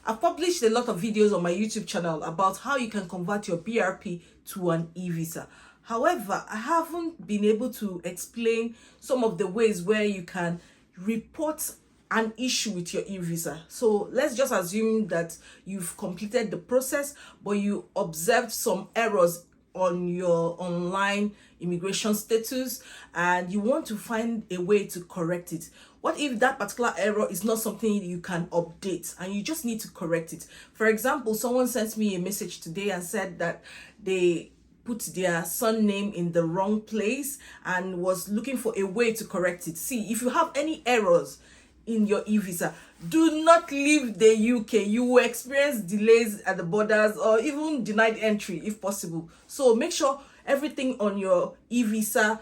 I've published a lot of videos on my YouTube channel about how you can convert your BRP to an eVISA. However, I haven't been able to explain some of the ways where you can report an issue with your eVISA. So let's just assume that you've completed the process, but you observed some errors on your online immigration status and you want to find a way to correct it. What if that particular error is not something you can update and you just need to correct it? For example, someone sent me a message today and said that they put their son name in the wrong place and was looking for a way to correct it. See, if you have any errors in your eVISA, do not leave the UK. You will experience delays at the borders or even denied entry if possible. So make sure everything on your eVISA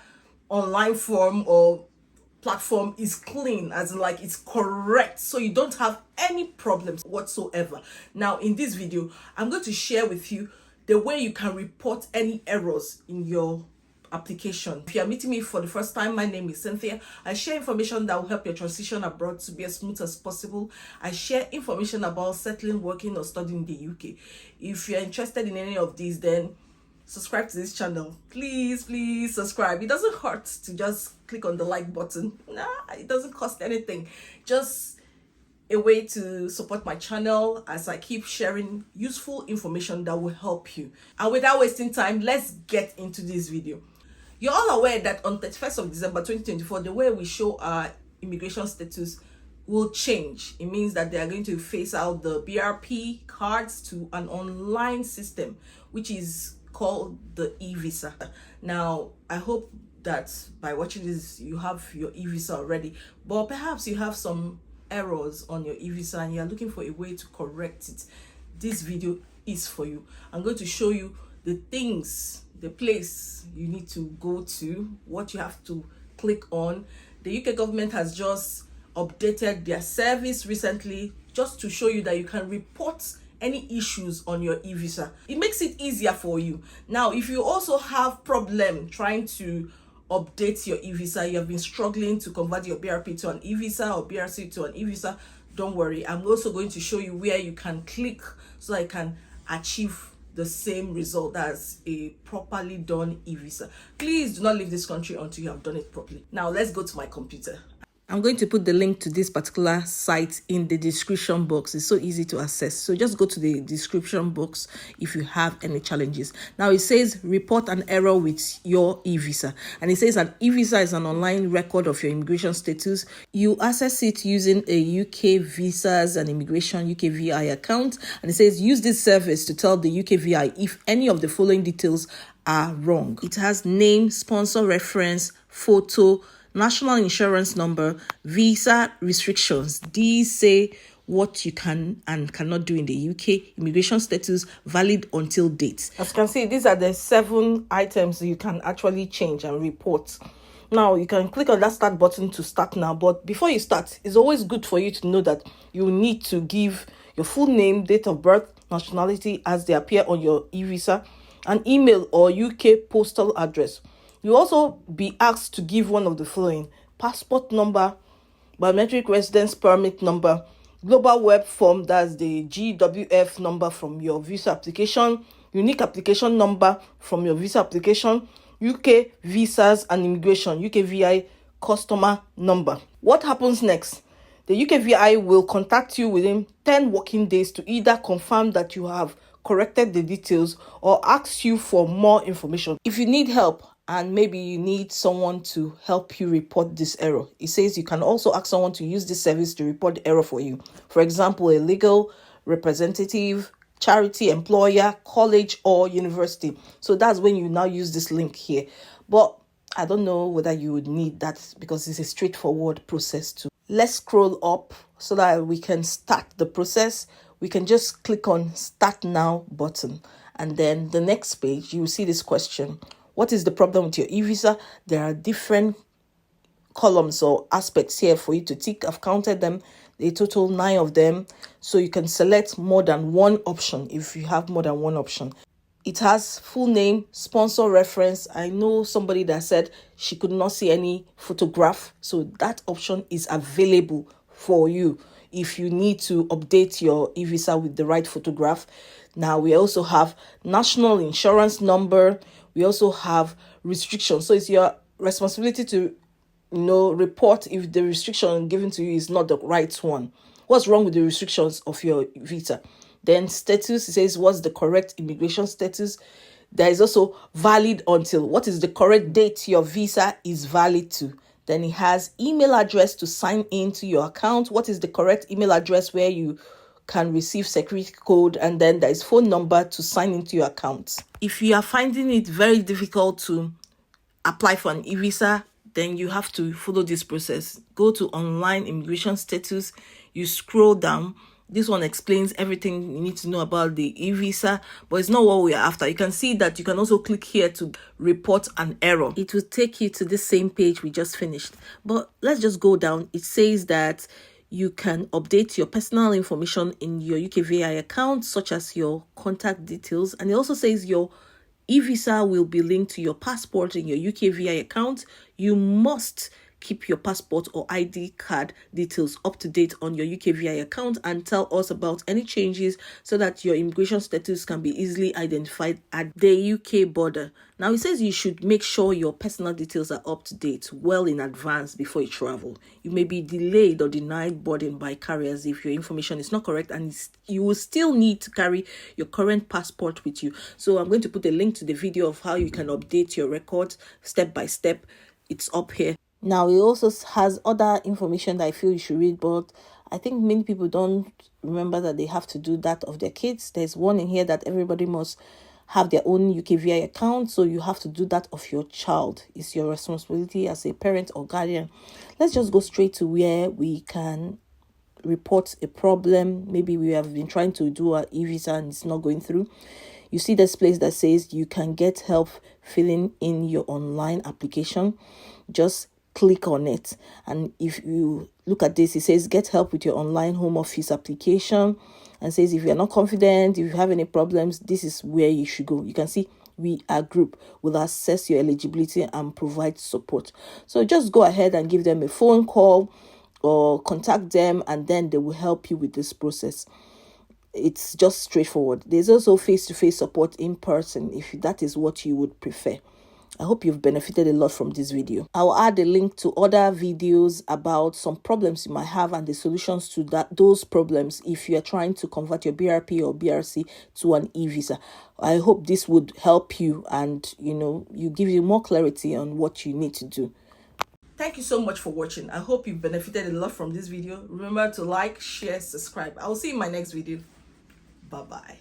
online form or platform is clean, as in like it's correct, so you don't have any problems whatsoever. Now in this video, I'm going to share with you the way you can report any errors in your application. If you are meeting me for the first time, my name is Cynthia. I share information that will help your transition abroad to be as smooth as possible. I share information about settling, working or studying in the UK. If you're interested in any of these, then subscribe to this channel. Please subscribe. It doesn't hurt to just click on the like button. It doesn't cost anything. Just a way to support my channel as I keep sharing useful information that will help you. And without wasting time, let's get into this video. You're all aware that on 31st of December 2024, the way we show our immigration status will change. It means that they are going to phase out the BRP cards to an online system, which is called the eVISA. Now, I hope that by watching this, you have your eVISA already, but perhaps you have some errors on your eVISA and you're looking for a way to correct it. This video is for you. I'm going to show you the things, the place you need to go to, what you have to click on. The UK government has just updated their service recently just to show you that you can report any issues on your eVISA. It makes it easier for you. Now, if you also have problem trying to update your eVISA, you have been struggling to convert your BRP to an eVISA or BRC to an eVISA, don't worry. I'm also going to show you where you can click so that you can achieve the same result as a properly done eVISA. Please do not leave this country until you have done it properly. Now let's go to my computer. I'm going to put the link to this particular site in the description box. It's so easy to access. So just go to the description box if you have any challenges. Now it says report an error with your eVISA. And it says an eVISA is an online record of your immigration status. You access it using a UK Visas and Immigration UKVI account. And it says use this service to tell the UKVI if any of the following details are wrong. It has name, sponsor reference, photo, national insurance number, visa restrictions. These say what you can and cannot do in the UK, immigration status, valid until date. As you can see, these are the 7 items you can actually change and report. Now, you can click on that start button to start now, but before you start, it's always good for you to know that you need to give your full name, date of birth, nationality as they appear on your eVISA, an email or UK postal address. You'll also be asked to give one of the following: passport number, biometric residence permit number, global web form, that's the GWF number from your visa application, unique application number from your visa application, UK Visas and Immigration, UKVI customer number. What happens next? The UKVI will contact you within 10 working days to either confirm that you have corrected the details or ask you for more information. If you need help, and maybe you need someone to help you report this error, it says you can also ask someone to use this service to report the error for you. For example, a legal representative, charity, employer, college, or university. So that's when you now use this link here. But I don't know whether you would need that because it's a straightforward process too. Let's scroll up so that we can start the process. We can just click on Start Now button. And then the next page, you will see this question. What is the problem with your eVISA? There are different columns or aspects here for you to tick. I've counted them, a total 9 of them. So you can select more than one option if you have more than one option. It has full name, sponsor reference. I know somebody that said she could not see any photograph. So that option is available for you. if you need to update your eVISA with the right photograph. Now we also have national insurance number. We also have restrictions. So it's your responsibility to report if the restriction given to you is not the right one. What's wrong with the restrictions of your visa? Then status, it says what's the correct immigration status. There is also valid until, what is the correct date your visa is valid to. Then it has email address to sign into your account. What is the correct email address where you can receive security code? And then there is phone number to sign into your account. If you are finding it very difficult to apply for an eVISA, then you have to follow this process. Go to online immigration status. You scroll down. This one explains everything you need to know about the eVISA, but it's not what we are after. You can see that you can also click here to report an error. It will take you to the same page we just finished. But let's just go down. It says that you can update your personal information in your UKVI account, such as your contact details. And it also says your eVISA will be linked to your passport in your UKVI account. You must keep your passport or ID card details up to date on your UKVI account and tell us about any changes so that your immigration status can be easily identified at the UK border. Now it says you should make sure your personal details are up to date well in advance before you travel. You may be delayed or denied boarding by carriers if your information is not correct, and you will still need to carry your current passport with you. So I'm going to put a link to the video of how you can update your records step by step. It's up here. Now, it also has other information that I feel you should read, but I think many people don't remember that they have to do that of their kids. There's one in here that everybody must have their own UKVI account, so you have to do that of your child. It's your responsibility as a parent or guardian. Let's just go straight to where we can report a problem. Maybe we have been trying to do our eVISA and it's not going through. You see this place that says you can get help filling in your online application. Just click on it, and if you look at this, it says get help with your online home office application, and says if you're not confident, if you have any problems, this is where you should go. You can see we, our group, will assess your eligibility and provide support. So just go ahead and give them a phone call or contact them, and then they will help you with this process. It's just straightforward. There's also face-to-face support in person if that is what you would prefer. I hope you've benefited a lot from this video. I'll add a link to other videos about some problems you might have and the solutions to those problems if you're trying to convert your BRP or BRC to an eVISA. I hope this would help you and, you give you more clarity on what you need to do. Thank you so much for watching. I hope you've benefited a lot from this video. Remember to like, share, subscribe. I will see you in my next video. Bye-bye.